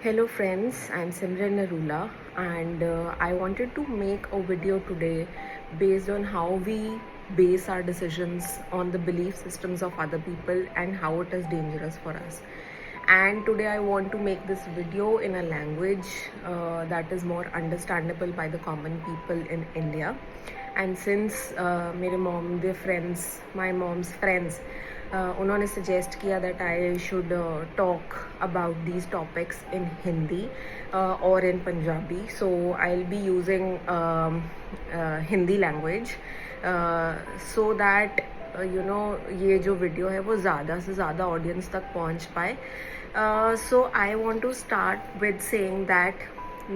Hello friends, I'm Simran Narula and I wanted to make a video today based on how we base our decisions on the belief systems of other people and how it is dangerous for us. And today I want to make this video in a language that is more understandable by the common people in India. And since my mom's friends, उन्होंने suggest किया that I should talk about these topics in Hindi और in Punjabi, so I will be using Hindi language so that ये जो video है वो ज़्यादा से ज़्यादा ऑडियंस तक पहुंच पाए. So I want to start with saying that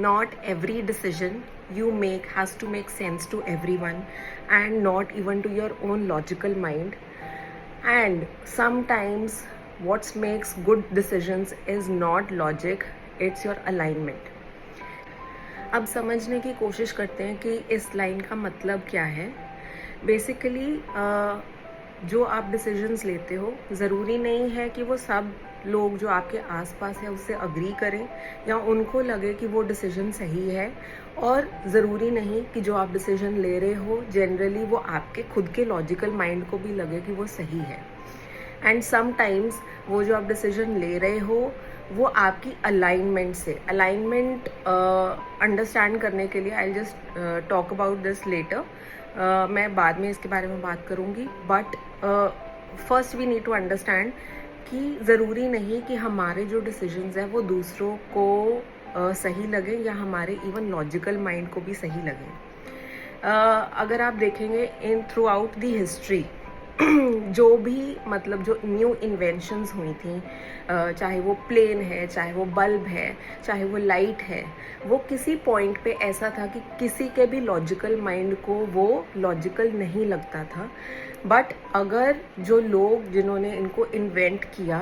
not every decision you make has to make sense to everyone and not even to your own logical mind. And sometimes what makes good decisions is not logic, it's your alignment. अब समझने की कोशिश करते हैं कि इस line का मतलब क्या है. बेसिकली जो आप डिसीजंस लेते हो ज़रूरी नहीं है कि वो सब लोग जो आपके आसपास है उससे अग्री करें या उनको लगे कि वो डिसीजन सही है, और ज़रूरी नहीं कि जो आप डिसीजन ले रहे हो जनरली वो आपके खुद के लॉजिकल माइंड को भी लगे कि वो सही है. एंड समटाइम्स वो जो आप डिसीजन ले रहे हो वो आपकी अलाइनमेंट अंडरस्टैंड करने के लिए I just talk about this letter. मैं बाद में इसके बारे में बात करूँगी, but first we need to understand कि ज़रूरी नहीं कि हमारे जो डिसीजंस हैं वो दूसरों को सही लगे या हमारे इवन लॉजिकल माइंड को भी सही लगे. अगर आप देखेंगे in through out the history जो भी मतलब जो न्यू इन्वेंशंस हुई थी, चाहे वो प्लेन है, चाहे वो बल्ब है, चाहे वो लाइट है, वो किसी पॉइंट पे ऐसा था कि किसी के भी लॉजिकल माइंड को वो लॉजिकल नहीं लगता था. बट अगर जो लोग जिन्होंने इनको इन्वेंट किया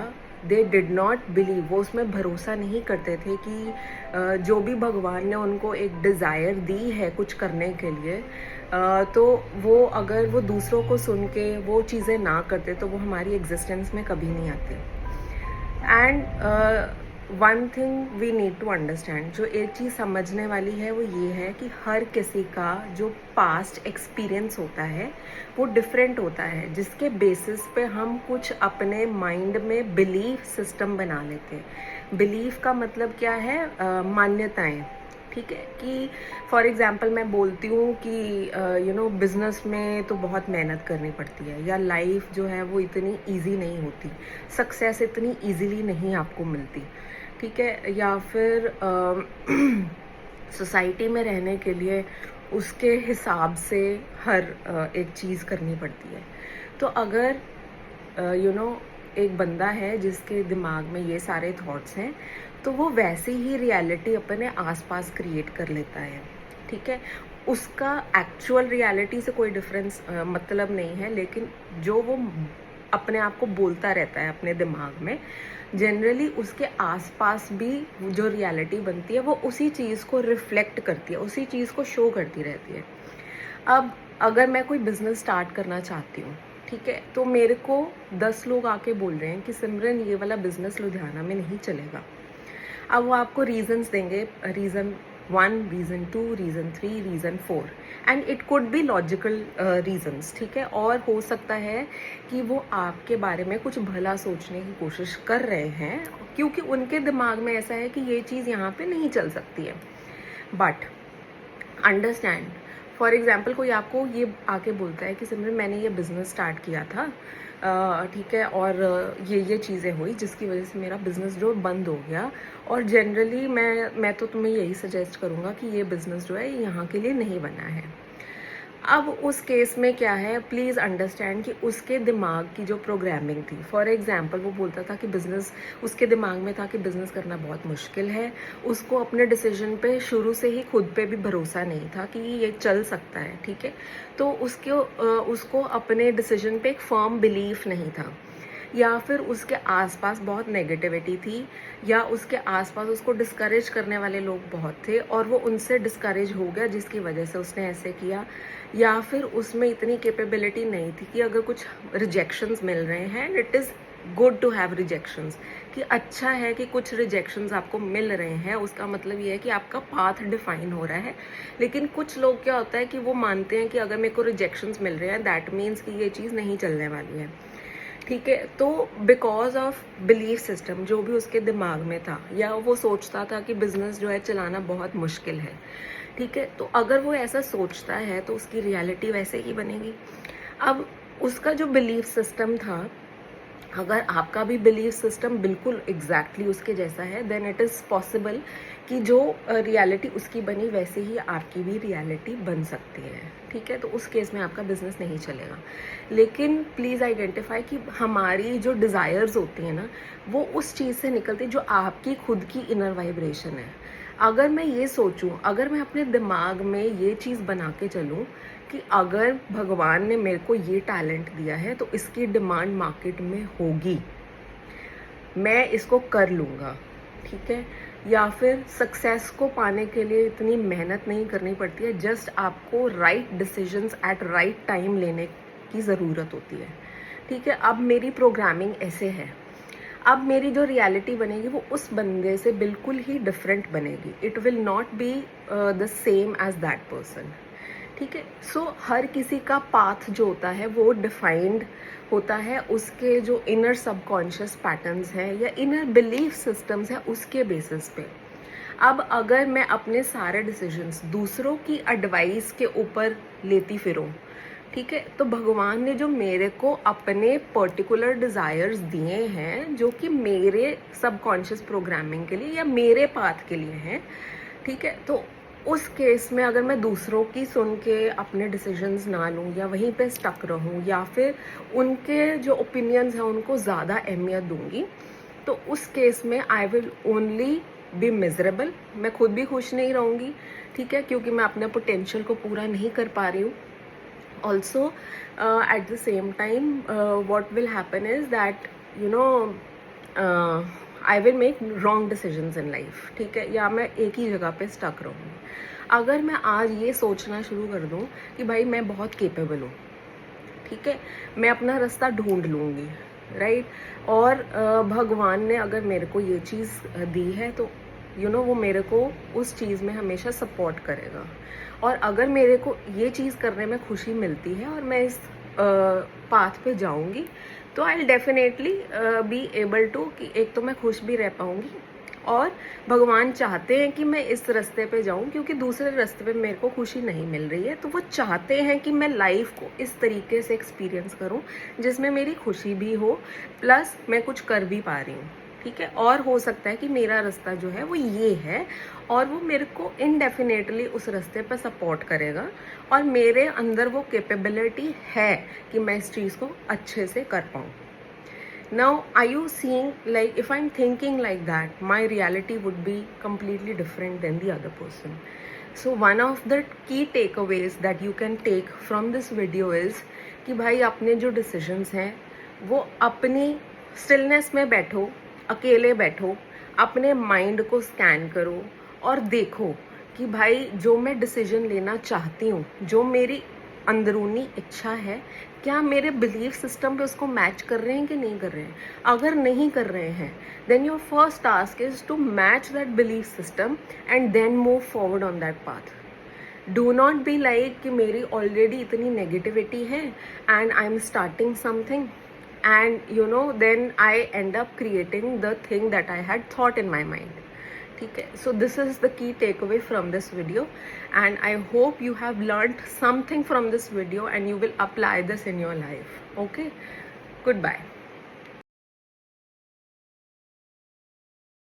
दे डिड नॉट बिलीव, वो उसमें भरोसा नहीं करते थे कि जो भी भगवान ने उनको एक डिज़ायर दी है कुछ करने के लिए, तो वो अगर वो दूसरों को सुन के वो चीज़ें ना करते तो वो हमारी एग्जिस्टेंस में कभी नहीं आती. And one thing we need to understand, जो एक चीज़ समझने वाली है वो ये है कि हर किसी का जो पास्ट एक्सपीरियंस होता है वो डिफरेंट होता है, जिसके बेसिस पे हम कुछ अपने माइंड में बिलीफ सिस्टम बना लेते हैं. बिलीफ का मतलब क्या है? मान्यताएं. ठीक है कि फॉर एग्जांपल मैं बोलती हूँ कि बिजनेस में तो बहुत मेहनत करनी पड़ती है, या लाइफ जो है वो इतनी इजी नहीं होती, सक्सेस इतनी इजीली नहीं आपको मिलती. ठीक है, या फिर सोसाइटी में रहने के लिए उसके हिसाब से हर एक चीज़ करनी पड़ती है. तो अगर एक बंदा है जिसके दिमाग में ये सारे थॉट्स हैं, तो वो वैसी ही रियलिटी अपने आसपास क्रिएट कर लेता है. ठीक है, उसका एक्चुअल रियलिटी से कोई डिफरेंस मतलब नहीं है, लेकिन जो वो अपने आप को बोलता रहता है अपने दिमाग में, जनरली उसके आसपास भी जो रियलिटी बनती है वो उसी चीज़ को रिफ्लेक्ट करती है, उसी चीज़ को शो करती रहती है. अब अगर मैं कोई बिज़नेस स्टार्ट करना चाहती हूँ, ठीक है, तो मेरे को 10 लोग आके बोल रहे हैं कि सिमरन ये वाला बिज़नेस लुधियाना में नहीं चलेगा. अब वो आपको रीजंस देंगे, reason 1, reason 2, reason 3, reason 4, and it could be logical reasons. ठीक है, और हो सकता है कि वो आपके बारे में कुछ भला सोचने की कोशिश कर रहे हैं क्योंकि उनके दिमाग में ऐसा है कि ये चीज़ यहाँ पे नहीं चल सकती है. बट अंडरस्टैंड, फॉर एग्जाम्पल कोई आपको ये आके बोलता है कि सिमरन मैंने ये बिज़नेस स्टार्ट किया था, ठीक है, और ये चीज़ें हुई जिसकी वजह से मेरा बिज़नेस जो बंद हो गया, और जनरली मैं तो तुम्हें यही सजेस्ट करूँगा कि ये बिज़नेस जो है यहाँ के लिए नहीं बना है. अब उस केस में क्या है, प्लीज़ अंडरस्टैंड कि उसके दिमाग की जो प्रोग्रामिंग थी, फॉर एग्जांपल वो बोलता था कि बिज़नेस, उसके दिमाग में था कि बिज़नेस करना बहुत मुश्किल है, उसको अपने डिसीजन पे शुरू से ही खुद पे भी भरोसा नहीं था कि ये चल सकता है. ठीक है, तो उसको अपने डिसीजन पे एक फर्म बिलीफ नहीं था, या फिर उसके आसपास बहुत नेगेटिविटी थी, या उसके आसपास उसको डिस्करेज करने वाले लोग बहुत थे और वो उनसे डिस्करेज हो गया जिसकी वजह से उसने ऐसे किया, या फिर उसमें इतनी कैपेबिलिटी नहीं थी कि अगर कुछ रिजेक्शंस मिल रहे हैं, it is good to have rejections. कि अच्छा है कि कुछ रिजेक्शंस आपको मिल रहे हैं, उसका मतलब ये है कि आपका पाथ डिफाइन हो रहा है। लेकिन कुछ लोग क्या होता है कि वो मानते हैं कि अगर मेरे को रिजेक्शंस मिल रहे हैं दैट मीन्स कि ये चीज़ नहीं चलने वाली है, ठीक है। तो बिकॉज ऑफ बिलीफ सिस्टम जो भी उसके दिमाग में था, या वो सोचता था कि बिजनेस जो है चलाना बहुत मुश्किल है, ठीक है। तो अगर वो ऐसा सोचता है तो उसकी रियलिटी वैसे ही बनेगी। अब उसका जो बिलीफ सिस्टम था, अगर आपका भी बिलीफ सिस्टम बिल्कुल एग्जैक्टली उसके जैसा है, देन इट इज़ पॉसिबल कि जो रियलिटी उसकी बनी वैसे ही आपकी भी रियलिटी बन सकती है, ठीक है। तो उस केस में आपका बिजनेस नहीं चलेगा। लेकिन प्लीज़ आइडेंटिफाई कि हमारी जो डिज़ायर्स होती हैं ना, वो उस चीज़ से निकलती जो आपकी खुद की इनर वाइब्रेशन है। अगर मैं ये सोचूं, अगर मैं अपने दिमाग में ये चीज़ बना के चलूं कि अगर भगवान ने मेरे को ये टैलेंट दिया है तो इसकी डिमांड मार्केट में होगी, मैं इसको कर लूँगा, ठीक है। या फिर सक्सेस को पाने के लिए इतनी मेहनत नहीं करनी पड़ती है, जस्ट आपको right decisions eight right time लेने की ज़रूरत होती है, ठीक है। अब मेरी प्रोग्रामिंग ऐसे है, अब मेरी जो रियलिटी बनेगी वो उस बंदे से बिल्कुल ही डिफरेंट बनेगी। It will not be the same as that person, ठीक है। सो हर किसी का पाथ जो होता है वो डिफाइंड होता है उसके जो इनर सबकॉन्शियस पैटर्न्स हैं या इनर बिलीफ सिस्टम्स हैं उसके बेसिस पे। अब अगर मैं अपने सारे डिसीजंस दूसरों की एडवाइस के ऊपर लेती फिरूं, ठीक है, तो भगवान ने जो मेरे को अपने पर्टिकुलर डिज़ायर्स दिए हैं जो कि मेरे सबकॉन्शियस प्रोग्रामिंग के लिए या मेरे पाथ के लिए हैं, ठीक है। तो उस केस में अगर मैं दूसरों की सुन के अपने डिसीजंस ना लूँ या वहीं पे स्टक रहूँ या फिर उनके जो ओपिनियंस हैं उनको ज़्यादा अहमियत दूंगी, तो उस केस में I will only be miserable. मैं खुद भी खुश नहीं रहूँगी, ठीक है, क्योंकि मैं अपने पोटेंशियल को पूरा नहीं कर पा रही हूँ। Also, at the same time, what will happen is that I will make wrong decisions in life, ठीक है, या मैं एक ही जगह पे स्टक रहूँगी। अगर मैं आज ये सोचना शुरू कर दूँ कि भाई मैं बहुत केपेबल हूँ, ठीक है, मैं अपना रास्ता ढूंढ लूँगी, राइट, और भगवान ने अगर मेरे को ये चीज़ दी है तो वो मेरे को उस चीज़ में हमेशा सपोर्ट करेगा। और अगर मेरे को ये चीज़ करने में खुशी मिलती है और मैं इस पाथ पे जाऊंगी, तो I will definitely be able to कि एक तो मैं खुश भी रह पाऊंगी, और भगवान चाहते हैं कि मैं इस रास्ते पे जाऊं क्योंकि दूसरे रास्ते पे मेरे को खुशी नहीं मिल रही है। तो वो चाहते हैं कि मैं लाइफ को इस तरीके से एक्सपीरियंस करूं जिसमें मेरी खुशी भी हो प्लस मैं कुछ कर भी पा रही हूँ, ठीक है। और हो सकता है कि मेरा रास्ता जो है वो ये है और वो मेरे को इनडेफिनेटली उस रास्ते पर सपोर्ट करेगा और मेरे अंदर वो कैपेबिलिटी है कि मैं इस चीज़ को अच्छे से कर पाऊँ। Now, are you seeing, like, if I'm thinking like that, my reality would be completely different than the other person. So, one of the key takeaways that you can take from this video is कि भाई अपने जो decisions हैं वो अपनी stillness में बैठो, अकेले बैठो, अपने माइंड को स्कैन करो और देखो कि भाई जो मैं डिसीजन लेना चाहती हूँ, जो मेरी अंदरूनी इच्छा है, क्या मेरे बिलीफ सिस्टम पे उसको मैच कर रहे हैं कि नहीं कर रहे हैं। अगर नहीं कर रहे हैं, then your first task is to match that belief system and then move forward on that path. Do not be like कि मेरी ऑलरेडी इतनी नेगेटिविटी है and I am starting something and then I end up creating the thing that I had thought in my mind, ठीक है। So this is the key takeaway from this video and I hope you have learned something from this video and you will apply this in your life. Okay, goodbye.